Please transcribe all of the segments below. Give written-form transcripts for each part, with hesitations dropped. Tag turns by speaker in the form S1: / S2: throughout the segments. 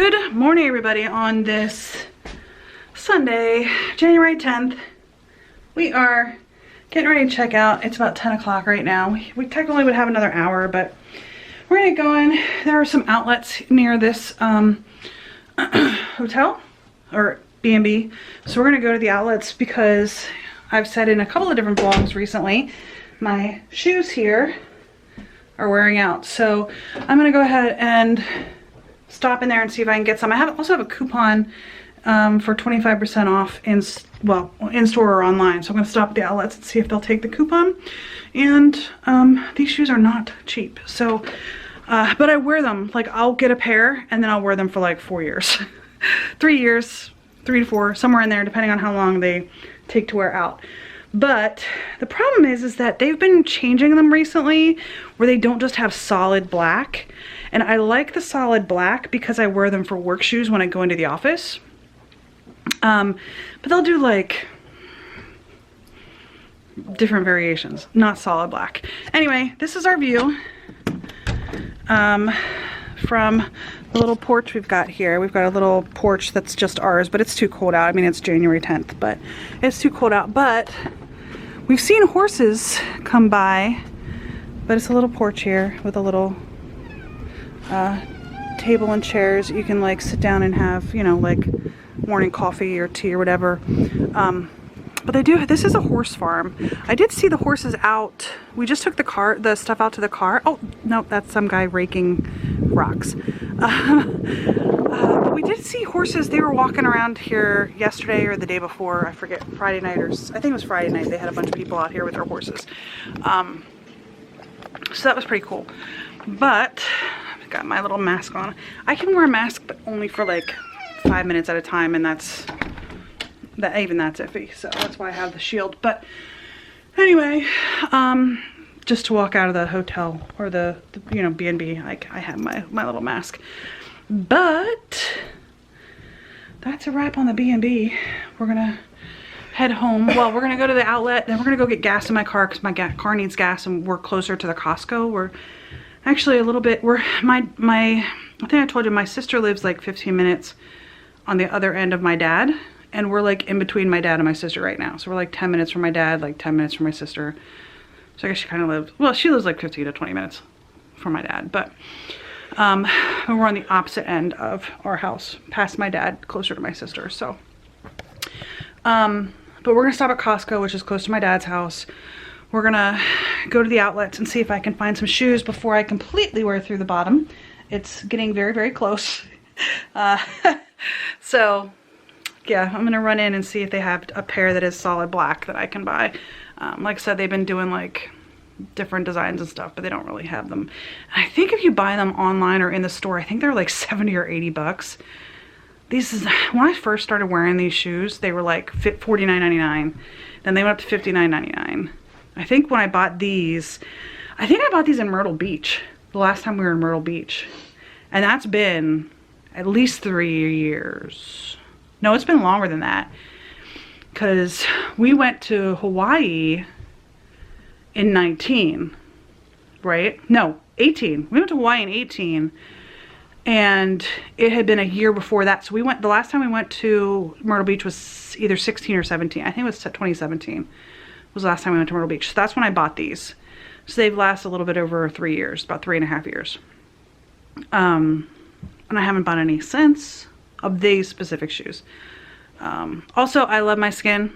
S1: Good morning, everybody, on this Sunday, January 10th. We are getting ready to check out. It's about 10 o'clock right now. We technically would have another hour, but we're gonna go in. There are some outlets near this hotel or B&B. So we're gonna go to the outlets because I've said in a couple of different vlogs recently, my shoes here are wearing out. So I'm gonna go ahead and stop in there and see if I can get some. I also have a coupon for 25% off in store or online. So I'm gonna stop at the outlets and see if they'll take the coupon. And these shoes are not cheap. So, but I wear them, like I'll get a pair and then I'll wear them for like 4 years. 3 years, 3 to 4, somewhere in there, depending on how long they take to wear out. But the problem is that they've been changing them recently where they don't just have solid black. And I like the solid black because I wear them for work shoes when I go into the office. But they'll do like different variations, not solid black. Anyway, this is our view from the little porch we've got here. We've got a little porch that's just ours, but it's too cold out. I mean, it's January 10th, but it's too cold out. But we've seen horses come by, but it's a little porch here with a little table and chairs. You can like sit down and have, you know, like morning coffee or tea or whatever. But they do, this is a horse farm. I did see the horses out. We just took the stuff out to the car. Oh, no, that's some guy raking rocks. But we did see horses. They were walking around here yesterday or the day before. I forget, Friday night or, I think it was Friday night. They had a bunch of people out here with their horses. So that was pretty cool. But I've got my little mask on. I can wear a mask, but only for like 5 minutes at a time, and that's iffy. So that's why I have the shield. But anyway, just to walk out of the hotel or the you know, B&B, I have my little mask. But that's a wrap on the B&B. We're gonna head home. Well, we're gonna go to the outlet, then we're gonna go get gas in my car because my car needs gas, and we're closer to the Costco. We're actually a little bit, I think I told you my sister lives like 15 minutes on the other end of my dad, and we're like in between my dad and my sister right now. So we're like 10 minutes from my dad, like 10 minutes from my sister. So I guess she kind of lives, well, she lives like 15 to 20 minutes from my dad, but we're on the opposite end of our house, past my dad, closer to my sister. So, but we're gonna stop at Costco, which is close to my dad's house. We're gonna go to the outlets and see if I can find some shoes before I completely wear through the bottom. It's getting very, very close. So yeah, I'm gonna run in and see if they have a pair that is solid black that I can buy. Like I said, they've been doing like different designs and stuff, but they don't really have them. And I think if you buy them online or in the store, I think they're like 70 or 80 bucks. When I first started wearing these shoes, they were like $49.99. Then they went up to $59.99. I think when I bought these, I think I bought these in Myrtle Beach, the last time we were in Myrtle Beach. And that's been at least 3 years. No, it's been longer than that. Because we went to Hawaii in 19, right? No, 18. We went to Hawaii in 18. And it had been a year before that. So the last time we went to Myrtle Beach was either 16 or 17. I think it was 2017 was the last time we went to Myrtle Beach. So that's when I bought these. So they've lasted a little bit over 3 years, about 3.5 years. And I haven't bought any since of these specific shoes. Also, I love my skin.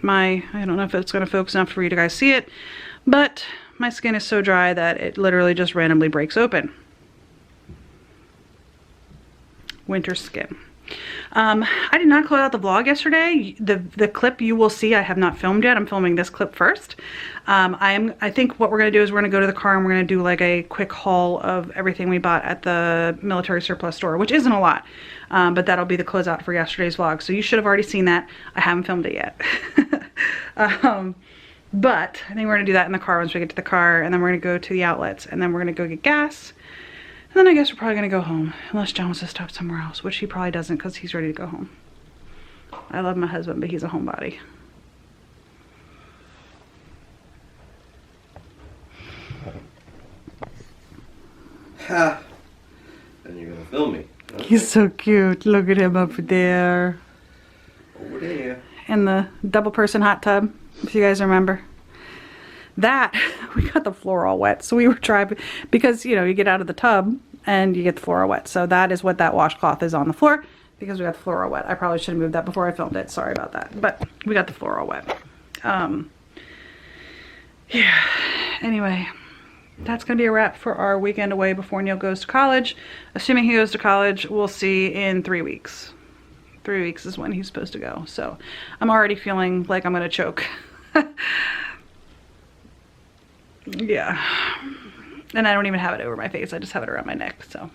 S1: I don't know if it's going to focus enough for you to guys see it, but my skin is so dry that it literally just randomly breaks open. Winter skin. I did not close out the vlog yesterday. The clip you will see I have not filmed yet. I'm filming this clip first. I think what we're going to do is we're going to go to the car and we're going to do like a quick haul of everything we bought at the military surplus store, which isn't a lot, but that'll be the closeout for yesterday's vlog. So you should have already seen that. I haven't filmed it yet. But I think we're going to do that in the car once we get to the car, and then we're going to go to the outlets, and then we're going to go get gas. And then I guess we're probably going to go home, unless John wants to stop somewhere else, which he probably doesn't because he's ready to go home. I love my husband, but he's a homebody.
S2: Ha! And you're going to film me. Huh?
S1: He's so cute. Look at him up there.
S2: Over there.
S1: In the double person hot tub, if you guys remember. That, we got the floor all wet. So we were trying, because, you know, you get out of the tub and you get the floor all wet. So that is what that washcloth is on the floor, because we got the floor all wet. I probably should have moved that before I filmed it. Sorry about that. But we got the floor all wet. Yeah. Anyway, that's going to be a wrap for our weekend away before Neil goes to college. Assuming he goes to college, we'll see in 3 weeks. 3 weeks is when he's supposed to go. So I'm already feeling like I'm going to choke. Yeah. And I don't even have it over my face. I just have it around my neck. So, all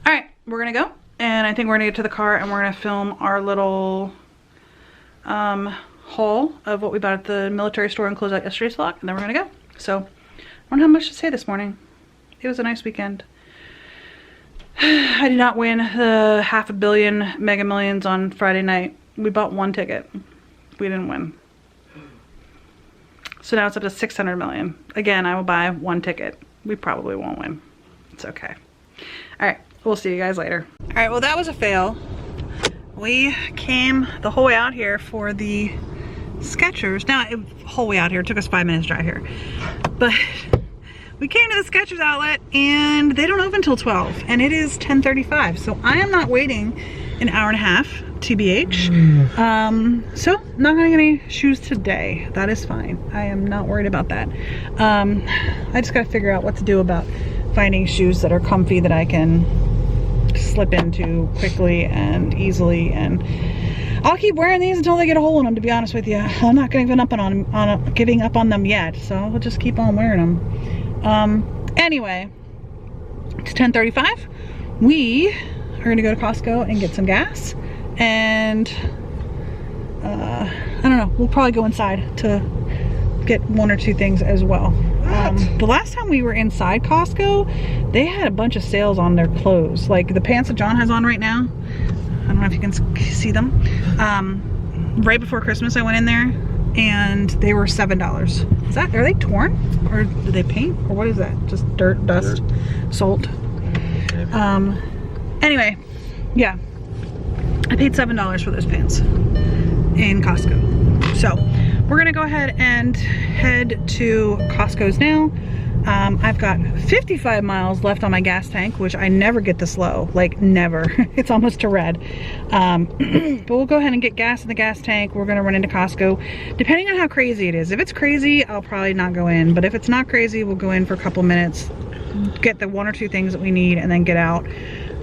S1: right, we're going to go. And I think we're going to get to the car and we're going to film our little haul of what we bought at the military store and close out yesterday's vlog. And then we're going to go. So I don't have much to say this morning. It was a nice weekend. I did not win the $500 million Mega Millions on Friday night. We bought 1 ticket. We didn't win. So now it's up to 600 million. Again, I will buy 1 ticket. We probably won't win. It's okay. All right, we'll see you guys later. All right, well, that was a fail. We came the whole way out here for the Skechers. Now, the whole way out here, it took us 5 minutes to drive here. But we came to the Skechers outlet and they don't open until 12 and it is 10:35. So I am not waiting an hour and a half, TBH. So not gonna get any shoes today. That is fine. I am not worried about that. I just gotta figure out what to do about finding shoes that are comfy that I can slip into quickly and easily, and I'll keep wearing these until they get a hole in them, to be honest with you. I'm not giving up on them yet, so I'll just keep on wearing them. Anyway, it's 10:35. We are gonna go to Costco and get some gas, and I don't know, we'll probably go inside to get 1 or 2 things as well. The last time we were inside Costco, they had a bunch of sales on their clothes, like the pants that John has on right now. I don't know if you can see them. Right before Christmas I went in there and they were $7. Are they torn, or do they paint, or what is that? Just dirt, dust, salt. Anyway, yeah, I paid $7 for those pants in Costco. So we're gonna go ahead and head to Costco's now. I've got 55 miles left on my gas tank, which I never get this low, like never. It's almost to red. But we'll go ahead and get gas in the gas tank. We're gonna run into Costco, depending on how crazy it is. If it's crazy, I'll probably not go in, but if it's not crazy, we'll go in for a couple minutes, get the 1 or 2 things that we need, and then get out.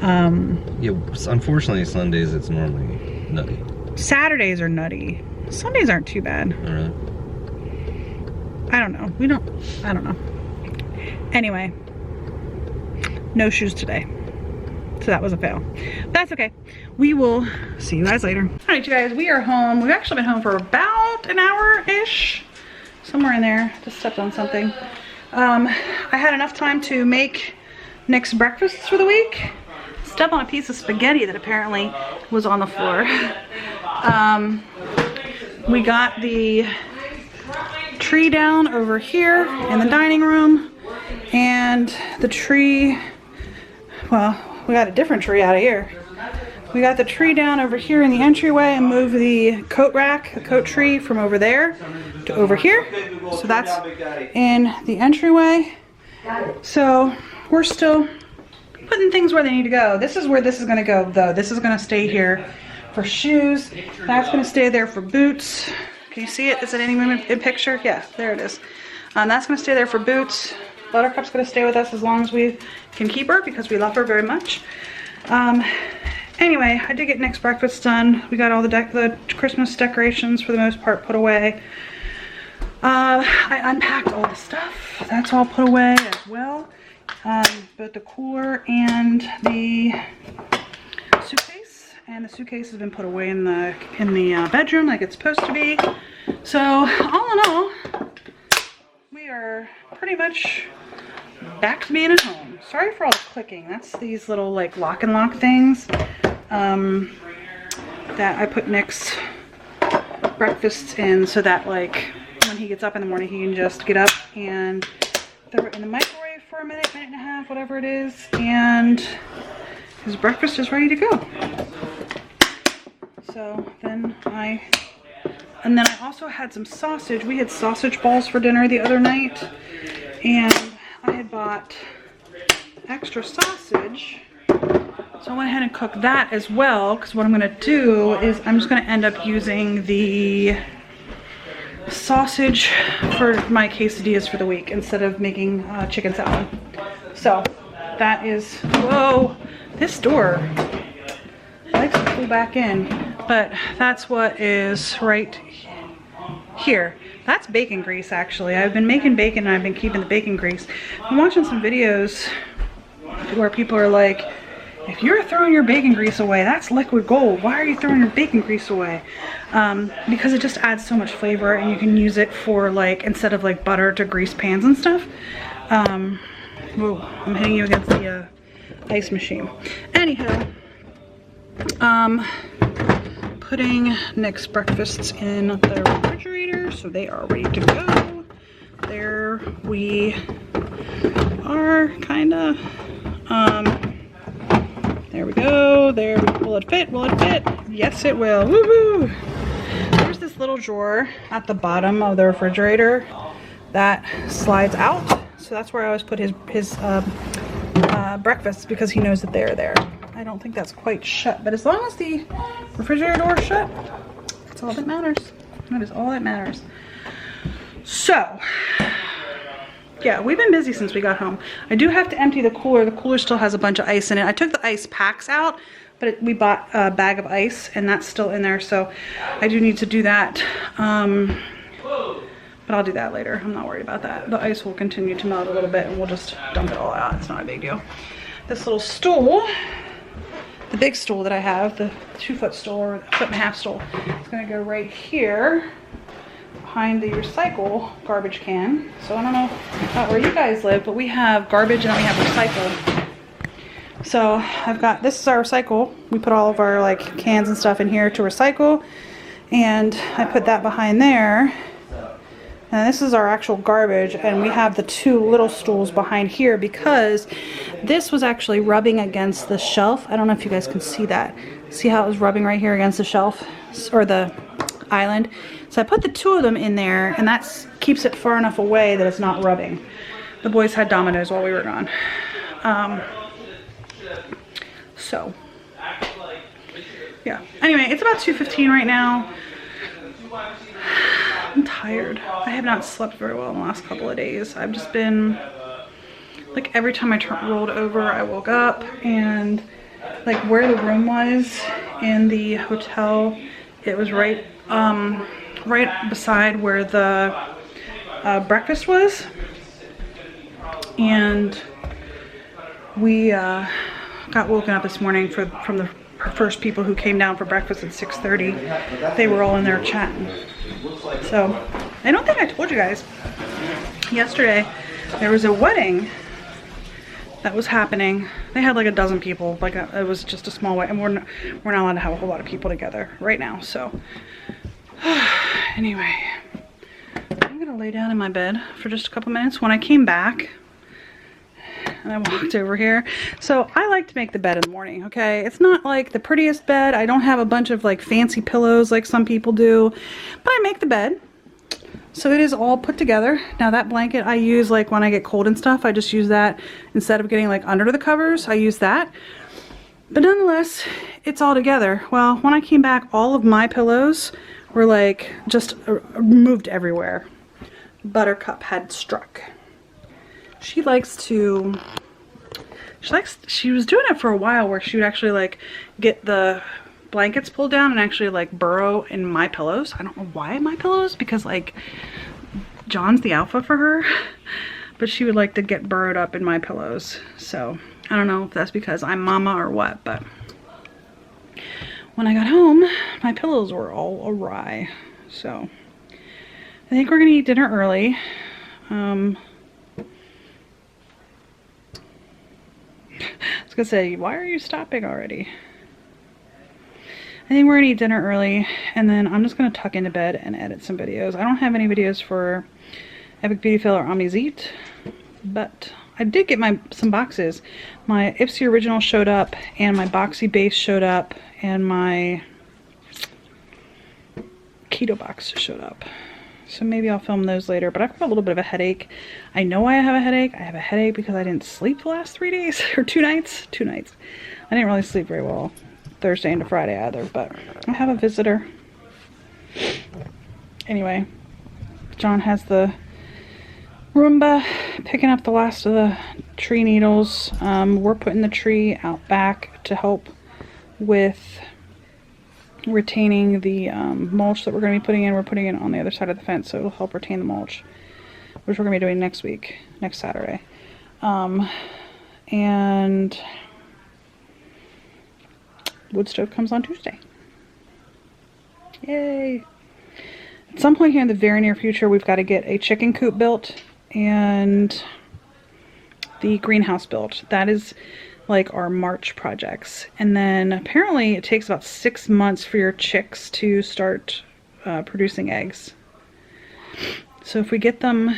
S2: Yeah, unfortunately Sundays it's normally nutty.
S1: Saturdays are nutty. Sundays aren't too bad.
S2: All right.
S1: I don't know. I don't know. Anyway, no shoes today. So that was a fail. That's okay. We will see you guys later. All right, you guys, we are home. We've actually been home for about an hour-ish. Somewhere in there. Just stepped on something. I had enough time to make Nick's breakfasts for the week. Stepped on a piece of spaghetti that apparently was on the floor. We got the tree down over here in the dining room, and the tree, well, we got a different tree out of here. We got the tree down over here in the entryway and moved the coat rack, the coat tree, from over there to over here. So that's in the entryway. So we're still putting things where they need to go. This is where this is going to go, though. This is going to stay here for shoes. That's going to stay there for boots. Can you see it? Is it any in picture? Yeah, there it is. That's going to stay there for boots. Buttercup's going to stay with us as long as we can keep her, because we love her very much. Anyway, I did get Nick's breakfast done. We got all the Christmas decorations for the most part put away. I unpacked all the stuff. That's all put away as well. Both the cooler and the suitcase. And the suitcase has been put away in the bedroom like it's supposed to be. So all in all, we are pretty much back to being at home. Sorry for all the clicking. That's these little like lock and lock things that I put Nick's breakfast in, so that like when he gets up in the morning he can just get up and throw it in the microwave for a minute and a half, whatever it is, and his breakfast is ready to go. So then I also had some sausage. We had sausage balls for dinner the other night, and I had bought extra sausage. So I went ahead and cooked that as well, because what I'm gonna do is I'm just gonna end up using the sausage for my quesadillas for the week instead of making chicken salad. So that is, whoa, this door likes to pull back in, but that's what is right here. That's bacon grease, actually. I've been making bacon and I've been keeping the bacon grease. I'm watching some videos where people are like, if you're throwing your bacon grease away, that's liquid gold. Why are you throwing your bacon grease away? Because it just adds so much flavor, and you can use it for, like, instead of like butter to grease pans and stuff. Whoa, I'm hitting you against the ice machine. Anyhow, putting Nick's breakfasts in the refrigerator so they are ready to go. There we are, kinda. There we go. There we go. Will it fit? Will it fit? Yes, it will. Woohoo! There's this little drawer at the bottom of the refrigerator that slides out. So that's where I always put his breakfasts, because he knows that they're there. I don't think that's quite shut, but as long as the refrigerator door is shut, that's all that matters. That is all that matters. So, yeah, we've been busy since we got home. I do have to empty the cooler. The cooler still has a bunch of ice in it. I took the ice packs out, but we bought a bag of ice, and that's still in there, so I do need to do that. But I'll do that later. I'm not worried about that. The ice will continue to melt a little bit, and we'll just dump it all out. It's not a big deal. This little stool, the big stool that I have, the 2-foot stool or 1.5-foot stool, it's gonna go right here behind the recycle garbage can. So I don't know where you guys live, but we have garbage and then we have recycle. So I've got, this is our recycle. We put all of our like cans and stuff in here to recycle, and I put that behind there. And this is our actual garbage, and we have the 2 little stools behind here because this was actually rubbing against the shelf. I don't know if you guys can see that. See how it was rubbing right here against the shelf or the island? So I put the 2 of them in there, and that keeps it far enough away that it's not rubbing. The boys had Domino's while we were gone. So, yeah. Anyway, it's about 2:15 right now. I'm tired. I have not slept very well in the last couple of days. I've just been, like, every time I rolled over, I woke up, and like where the room was in the hotel, it was right beside where the breakfast was, and we got woken up this morning from the first people who came down for breakfast at 6:30. They were all in there chatting. So I don't think I told you guys, yesterday there was a wedding that was happening. They had like a dozen people, like it was just a small wedding, and we're not allowed to have a whole lot of people together right now. So anyway, I'm gonna lay down in my bed for just a couple minutes. When I came back and I walked over here, so I like to make the bed in the morning, okay? It's not like the prettiest bed. I don't have a bunch of like fancy pillows like some people do, but I make the bed. So it is all put together. Now that blanket I use like when I get cold and stuff, I just use that instead of getting like under the covers, I use that. But nonetheless, it's all together. Well, when I came back, all of my pillows were like just moved everywhere. Buttercup had struck. She was doing it for a while where she would actually like get the blankets pulled down and actually like burrow in my pillows. I don't know why my pillows, because like John's the alpha for her, but she would like to get burrowed up in my pillows. So I don't know if that's because I'm mama or what, but when I got home, my pillows were all awry. So I think we're gonna eat dinner early. I was gonna say, why are you stopping already? I think we're gonna eat dinner early, and then I'm just gonna tuck into bed and edit some videos. I don't have any videos for Epic Beauty Fail or Omni's Eat, but I did get some boxes. My Ipsy Original showed up, and my Boxy Base showed up, and my Keto Box showed up. So maybe I'll film those later, but I've got a little bit of a headache. I know why I have a headache. I have a headache because I didn't sleep the last 3 days, or 2 nights. 2 nights. I didn't really sleep very well Thursday into Friday either, but I have a visitor. Anyway, John has the Roomba picking up the last of the tree needles. We're putting the tree out back to help with retaining the mulch that we're going to be putting in. We're putting it on the other side of the fence, so it'll help retain the mulch, which we're going to be doing next week, next Saturday. And wood stove comes on Tuesday. Yay! At some point here in the very near future, we've got to get a chicken coop built and the greenhouse built. That is like our March projects. And then apparently it takes about 6 months for your chicks to start producing eggs. So if we get them,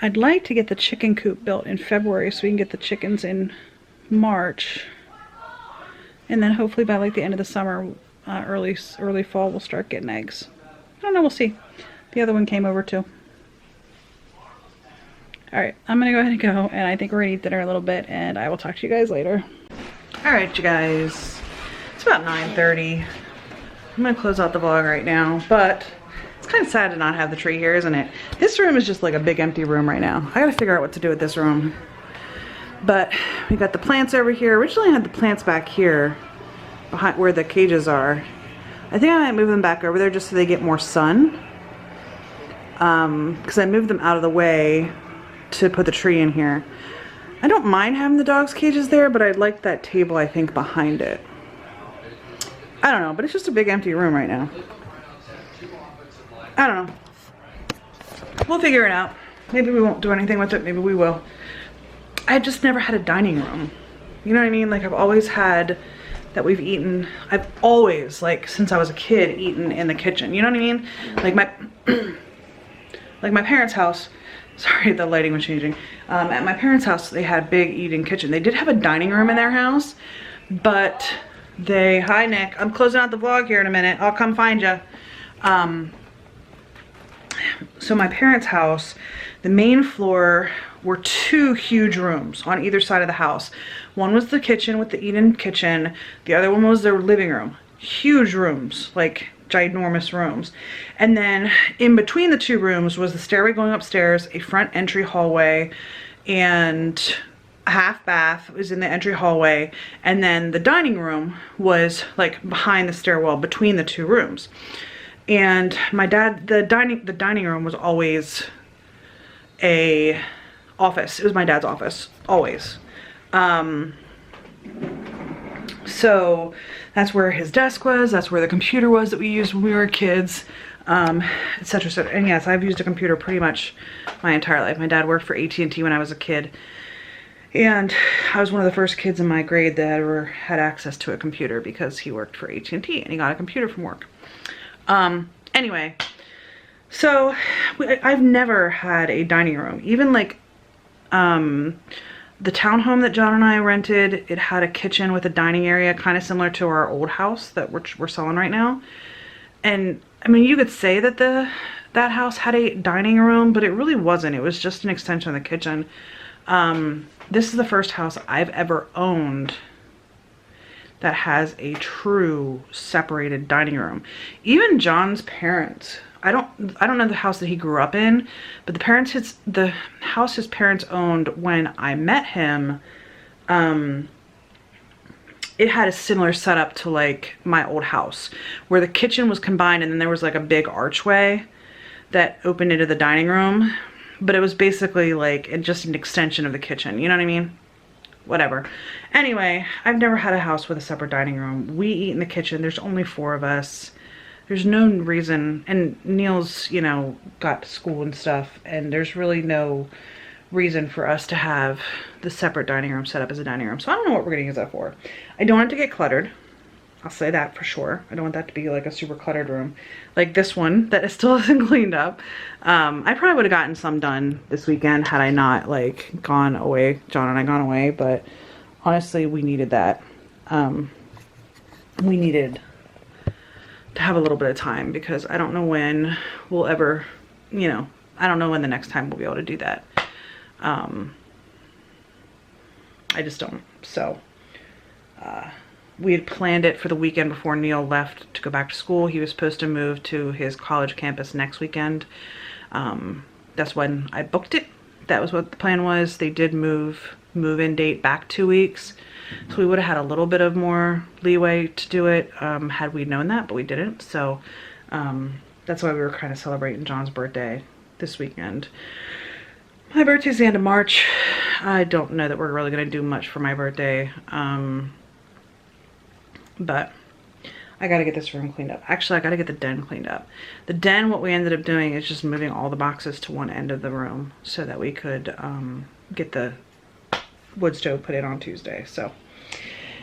S1: I'd like to get the chicken coop built in February so we can get the chickens in March. And then hopefully by like the end of the summer, early fall, we'll start getting eggs. I don't know, we'll see. The other one came over too. Alright, I'm gonna go ahead and go, and I think we're gonna eat dinner a little bit, and I will talk to you guys later. Alright, you guys. It's about 9:30. I'm gonna close out the vlog right now, but it's kind of sad to not have the tree here, isn't it? This room is just like a big empty room right now. I gotta figure out what to do with this room. But we got the plants over here. Originally I had the plants back here, behind where the cages are. I think I might move them back over there just so they get more sun. Because I moved them out of the way to put the tree in here. I don't mind having the dogs' cages there, but I'd like that table, I think, behind it. I don't know, but it's just a big empty room right now. I don't know. We'll figure it out. Maybe we won't do anything with it, maybe we will. I just never had a dining room. You know what I mean? Like, I've always had that we've eaten, I've always, like, since I was a kid, eaten in the kitchen. You know what I mean? Like my parents' house, sorry, the lighting was changing. At my parents' house, they had a big eating kitchen. They did have a dining room in their house, but they, hi Nick, I'm closing out the vlog here in a minute. I'll come find you. So my parents' house, the main floor were 2 huge rooms on either side of the house. One was the kitchen with the eat-in kitchen. The other one was their living room. Huge rooms, like ginormous rooms. And then in between the 2 rooms was the stairway going upstairs, a front entry hallway, and a half bath was in the entry hallway. And then the dining room was like behind the stairwell between the 2 rooms. And my dad, the dining room was always a office. It was my dad's office, always. So that's where his desk was, that's where the computer was that we used when we were kids, etc, etc. And yes, I've used a computer pretty much my entire life. My dad worked for AT&T when I was a kid, and I was one of the first kids in my grade that ever had access to a computer because he worked for AT&T and he got a computer from work. Anyway, so I've never had a dining room. Even like the townhome that John and I rented, it had a kitchen with a dining area kind of similar to our old house that we're selling right now. And I mean, you could say that that house had a dining room, but it really wasn't. It was just an extension of the kitchen. This is the first house I've ever owned that has a true separated dining room. Even John's parents, I don't know the house that he grew up in, but the house his parents owned when I met him, it had a similar setup to like my old house, where the kitchen was combined and then there was like a big archway that opened into the dining room, but it was basically like just an extension of the kitchen, you know what I mean? Whatever. Anyway, I've never had a house with a separate dining room. We eat in the kitchen. There's only 4 of us. There's no reason, and Neil's, you know, got to school and stuff, and there's really no reason for us to have the separate dining room set up as a dining room. So I don't know what we're gonna use that for. I don't want it to get cluttered. I'll say that for sure. I don't want that to be like a super cluttered room. Like this one that still isn't cleaned up. I probably would have gotten some done this weekend had I not like gone away. John and I gone away, but honestly, we needed that. We needed to have a little bit of time because I don't know when we'll ever, you know, I don't know when the next time we'll be able to do that. I just don't. So, we had planned it for the weekend before Neil left to go back to school. He was supposed to move to his college campus next weekend. That's when I booked it. That was what the plan was. They did move-in date back 2 weeks. So we would have had a little bit of more leeway to do it had we known that, but we didn't. So that's why we were kind of celebrating John's birthday this weekend. My birthday's the end of March. I don't know that we're really going to do much for my birthday. But I got to get this room cleaned up. Actually, I got to get the den cleaned up. The den, what we ended up doing is just moving all the boxes to one end of the room so that we could get the wood stove put in on Tuesday. So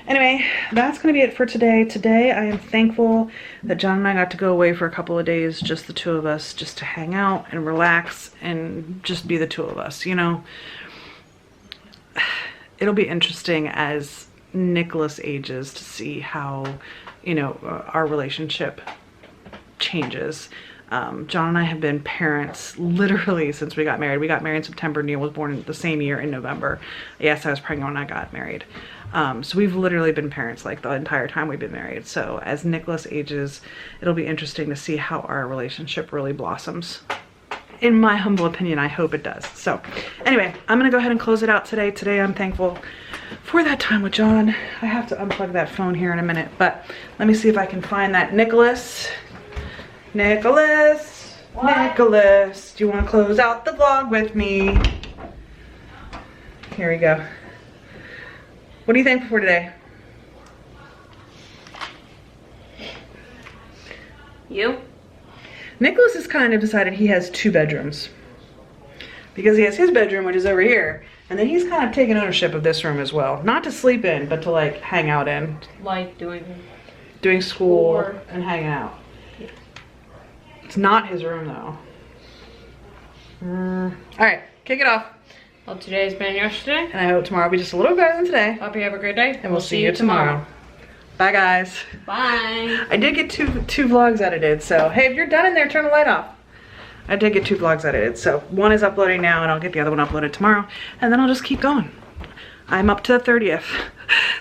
S1: anyway, that's going to be it for today. Today, I am thankful that John and I got to go away for a couple of days, just the two of us, just to hang out and relax and just be the two of us, you know. It'll be interesting as Nicholas ages to see how, you know, our relationship changes. John and I have been parents literally since we got married. We got married in September. Neil was born the same year in November. Yes, I was pregnant when I got married. So we've literally been parents like the entire time we've been married. So as Nicholas ages, it'll be interesting to see how our relationship really blossoms. In my humble opinion, I hope it does. So anyway, I'm gonna go ahead and close it out today. Today I'm thankful for that time with John. I have to unplug that phone here in a minute, but let me see if I can find that Nicholas. Nicholas, what? Nicholas, do you want to close out the vlog with me? Here we go. What are you thankful for today?
S3: You?
S1: Nicholas has kind of decided he has 2 bedrooms. Because he has his bedroom, which is over here, and then he's kind of taken ownership of this room as well. Not to sleep in, but to like hang out in.
S3: Like doing
S1: school
S3: or
S1: and hanging out. Yeah. It's not his room though. All right, kick it off.
S3: Well, today's been yesterday.
S1: And I hope tomorrow will be just a little better than today.
S3: Hope you have a great day.
S1: And we'll see you tomorrow. Bye guys.
S3: Bye.
S1: I did get two vlogs edited, so hey, if you're done in there, turn the light off. I did get 2 vlogs edited, so one is uploading now and I'll get the other one uploaded tomorrow, and then I'll just keep going. I'm up to the 30th.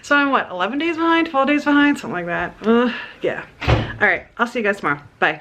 S1: So I'm what, 11 days behind, 12 days behind, something like that. Yeah. All right, I'll see you guys tomorrow. Bye.